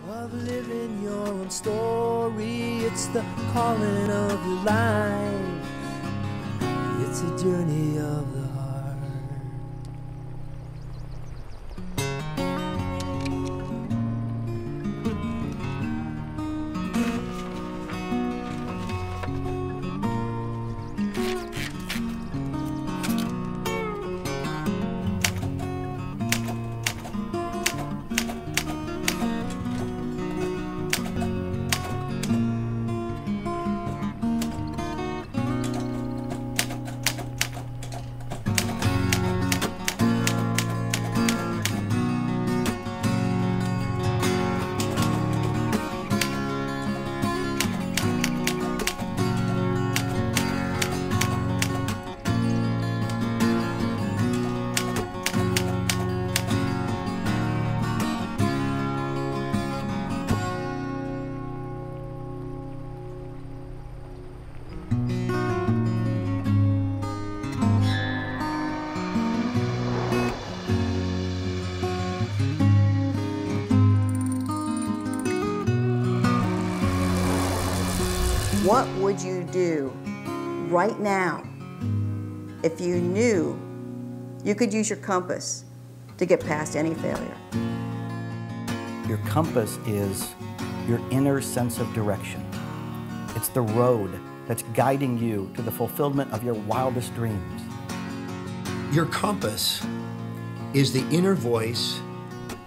of living your own story. It's the calling of your life. It's a journey of the heart. What would you do right now if you knew you could use your compass to get past any failure? Your compass is your inner sense of direction. It's the road that's guiding you to the fulfillment of your wildest dreams. Your compass is the inner voice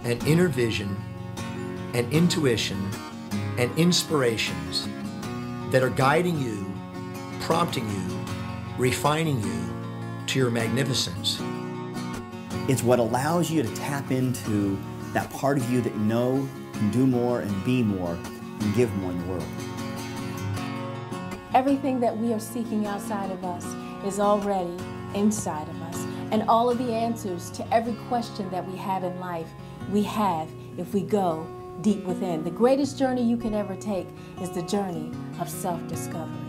and inner vision and intuition and inspirations that are guiding you, prompting you, refining you to your magnificence. It's what allows you to tap into that part of you that you know can do more and be more and give more in the world. Everything that we are seeking outside of us is already inside of us. And all of the answers to every question that we have in life, we have if we go deep within. The greatest journey you can ever take is the journey of self-discovery.